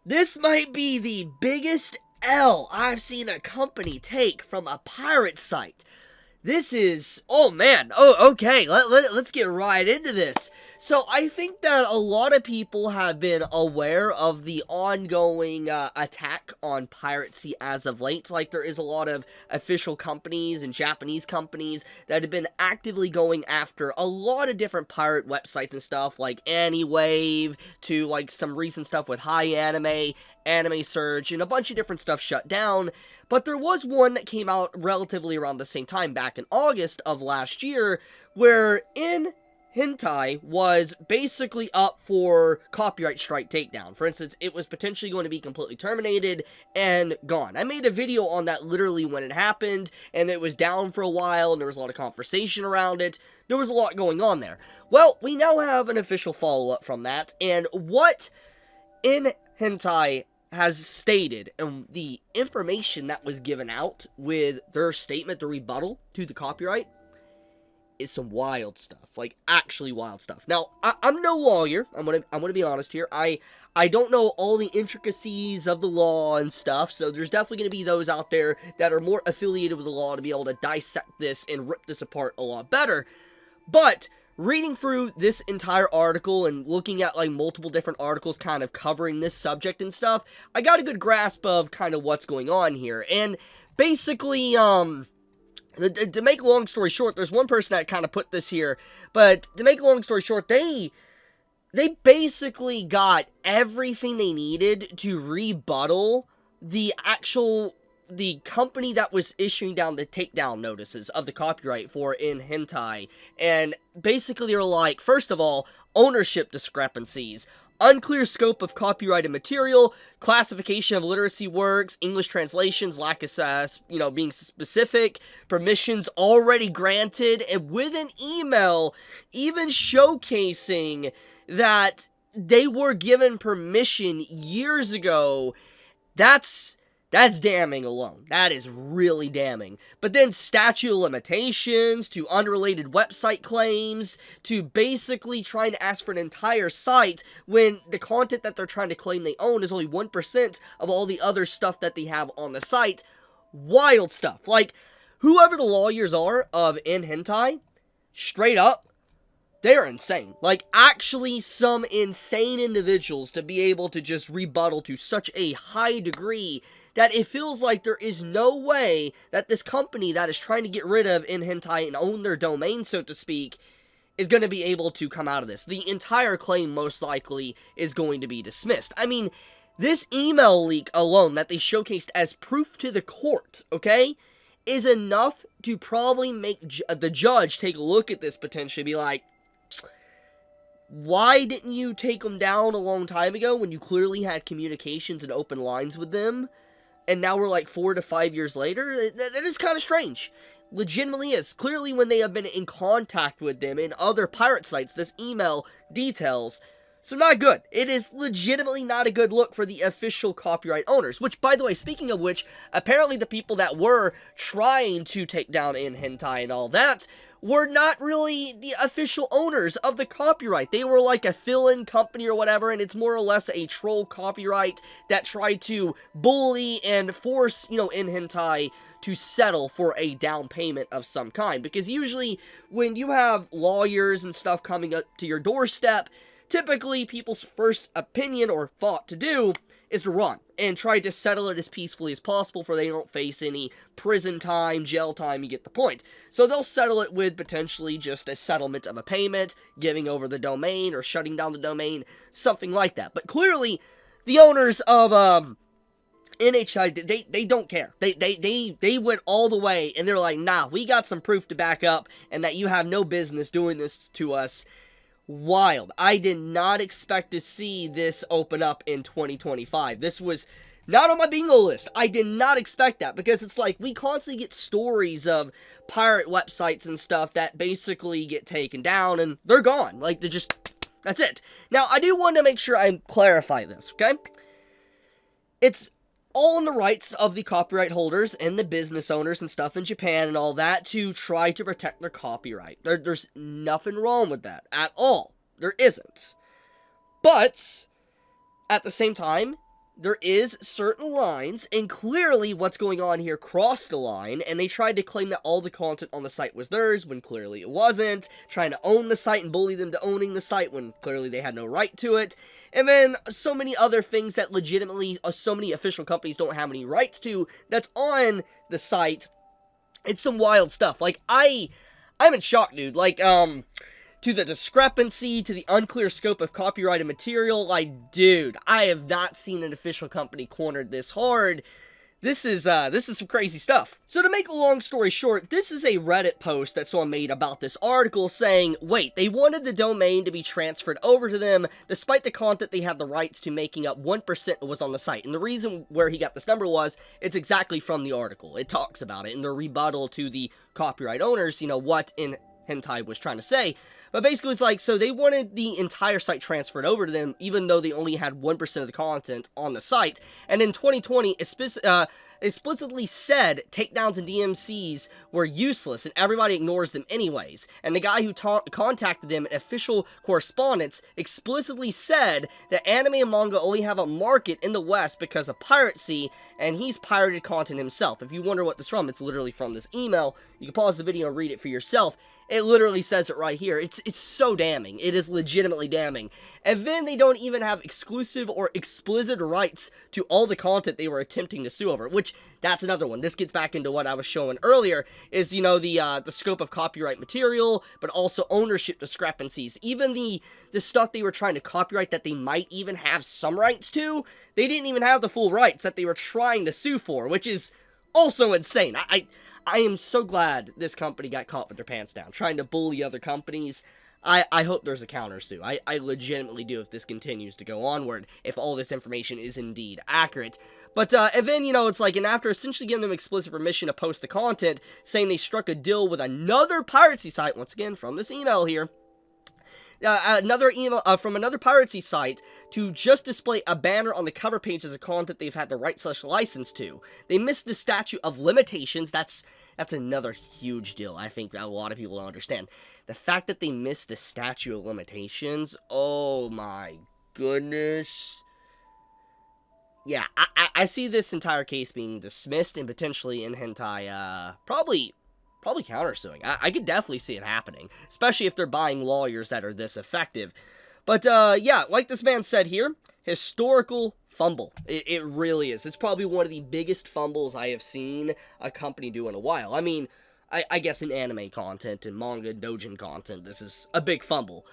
This might be the biggest L I've seen a company take from a pirate site. This is, oh man, okay, let's get right into this. So I think that a lot of people have been aware of the ongoing attack on piracy as of late. Like, there is a lot of official companies and Japanese companies that have been actively going after a lot of different pirate websites and stuff, like Anywave, to like some recent stuff with High Anime, Anime Surge, and a bunch of different stuff shut down. But there was one that came out relatively around the same time, back in August of last year, where In Hentai was basically up for copyright strike takedown. For instance, it was potentially going to be completely terminated and gone. I made a video on that literally when it happened, and it was down for a while, and there was a lot of conversation around it. There was a lot going on there. Well, we now have an official follow-up from that, and what In Hentai has stated, and the information that was given out with their statement, the rebuttal to the copyright, is some wild stuff, like actually wild stuff. Now, I'm no lawyer. I'm gonna be honest here. I don't know all the intricacies of the law and stuff, so there's definitely gonna be those out there that are more affiliated with the law to be able to dissect this and rip this apart a lot better. But reading through this entire article and looking at like multiple different articles kind of covering this subject and stuff, I got a good grasp of kind of what's going on here. And basically, to make a long story short, there's one person that kind of put this here, but to make a long story short, they basically got everything they needed to rebuttal the company that was issuing down the takedown notices of the copyright for In Hentai. And basically they were like, first of all, ownership discrepancies, unclear scope of copyrighted material, classification of literacy works, English translations, lack of, being specific, permissions already granted, and with an email even showcasing that they were given permission years ago. That's damning alone. That is really damning. But then statute of limitations, to unrelated website claims, to basically trying to ask for an entire site when the content that they're trying to claim they own is only 1% of all the other stuff that they have on the site. Wild stuff. Like, whoever the lawyers are of In Hentai, straight up, they're insane. Like, actually some insane individuals to be able to just rebuttal to such a high degree that it feels like there is no way that this company that is trying to get rid of In Hentai and own their domain, so to speak, is going to be able to come out of this. The entire claim most likely is going to be dismissed. I mean, this email leak alone that they showcased as proof to the court, okay, is enough to probably make the judge take a look at this potentially and be like, why didn't you take them down a long time ago when you clearly had communications and open lines with them? And now we're like 4 to 5 years later? That is kind of strange. Legitimately is. Clearly when they have been in contact with them in other pirate sites, this email details. So not good. It is legitimately not a good look for the official copyright owners. Which, by the way, speaking of which, apparently the people that were trying to take down In Hentai and all that were not really the official owners of the copyright. They were like a fill-in company or whatever, and it's more or less a troll copyright that tried to bully and force, In Hentai to settle for a down payment of some kind. Because usually, when you have lawyers and stuff coming up to your doorstep, typically people's first opinion or thought to do is to run and try to settle it as peacefully as possible for they don't face any prison time, jail time, you get the point. So they'll settle it with potentially just a settlement of a payment, giving over the domain or shutting down the domain, something like that. But clearly, the owners of NHI, they don't care. They went all the way and they're like, nah, we got some proof to back up and that you have no business doing this to us. Wild. I did not expect to see this open up in 2025. This was not on my bingo list. I did not expect that because it's like we constantly get stories of pirate websites and stuff that basically get taken down and they're gone. Like, that's it. Now, I do want to make sure I clarify this, okay? It's all in the rights of the copyright holders and the business owners and stuff in Japan and all that to try to protect their copyright. There's nothing wrong with that at all. There isn't. But, at the same time, there is certain lines, and clearly what's going on here crossed the line, and they tried to claim that all the content on the site was theirs when clearly it wasn't, trying to own the site and bully them to owning the site when clearly they had no right to it, and then so many other things that legitimately so many official companies don't have any rights to that's on the site. It's some wild stuff. Like, I'm in shock, dude. Like, to the discrepancy, to the unclear scope of copyrighted material, like, dude, I have not seen an official company cornered this hard. This is some crazy stuff. So to make a long story short, this is a Reddit post that someone made about this article saying, wait, they wanted the domain to be transferred over to them, despite the content they had the rights to making up 1% was on the site. And the reason where he got this number was, it's exactly from the article. It talks about it in the rebuttal to the copyright owners, you know, what in hentai was trying to say. But basically it's like, so they wanted the entire site transferred over to them, even though they only had 1% of the content on the site. And in 2020, explicitly said takedowns and DMCs were useless and everybody ignores them anyways. And the guy who contacted them in official correspondence explicitly said that anime and manga only have a market in the West because of piracy, and he's pirated content himself. If you wonder what this is from, it's literally from this email. You can pause the video and read it for yourself. It literally says it right here. It's so damning. It is legitimately damning. And then they don't even have exclusive or explicit rights to all the content they were attempting to sue over, which, that's another one. This gets back into what I was showing earlier, is, you know, the scope of copyright material, but also ownership discrepancies. Even the stuff they were trying to copyright that they might even have some rights to, they didn't even have the full rights that they were trying to sue for, which is also insane. I am so glad this company got caught with their pants down, trying to bully other companies. I hope there's a counter-sue. I legitimately do if this continues to go onward, if all this information is indeed accurate. But, and then, you know, it's like, and after essentially giving them explicit permission to post the content, saying they struck a deal with another piracy site, once again, from this email here, another email from another piracy site to just display a banner on the cover page as a content they've had the right/license to. They missed the statute of limitations. That's another huge deal. I think that a lot of people don't understand. The fact that they missed the statute of limitations, oh my goodness. Yeah, I see this entire case being dismissed and potentially in hentai, probably countersuing. I could definitely see it happening, especially if they're buying lawyers that are this effective. But, yeah, like this man said here, historical fumble. It really is. It's probably one of the biggest fumbles I have seen a company do in a while. I mean, I guess in anime content and manga doujin content, this is a big fumble.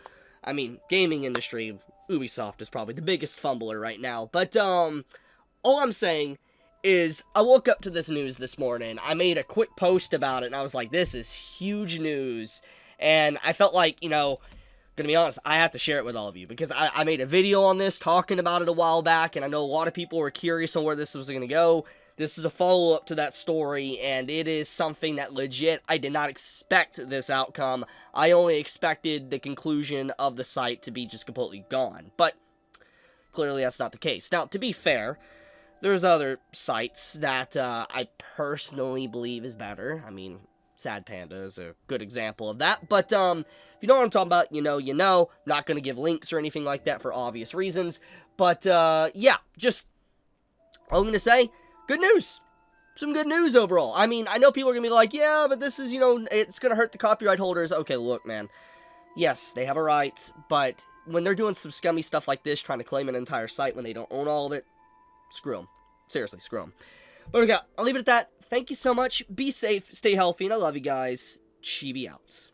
I mean, gaming industry, Ubisoft is probably the biggest fumbler right now. But, all I'm saying is, I woke up to this news this morning, I made a quick post about it, and I was like, this is huge news, and I felt like, you know, gonna be honest, I have to share it with all of you, because I made a video on this, talking about it a while back, and I know a lot of people were curious on where this was gonna go. This is a follow-up to that story, and it is something that legit, I did not expect this outcome. I only expected the conclusion of the site to be just completely gone, but clearly that's not the case. Now, to be fair, there's other sites that I personally believe is better. I mean, Sad Panda is a good example of that. But if you know what I'm talking about, you know, you know. Not going to give links or anything like that for obvious reasons. But yeah, just all I'm going to say, good news. Some good news overall. I mean, I know people are going to be like, yeah, but this is, you know, it's going to hurt the copyright holders. Okay, look, man. Yes, they have a right. But when they're doing some scummy stuff like this, trying to claim an entire site when they don't own all of it, screw them. Seriously, screw them. But okay, I'll leave it at that. Thank you so much. Be safe, stay healthy, and I love you guys. Chibi out.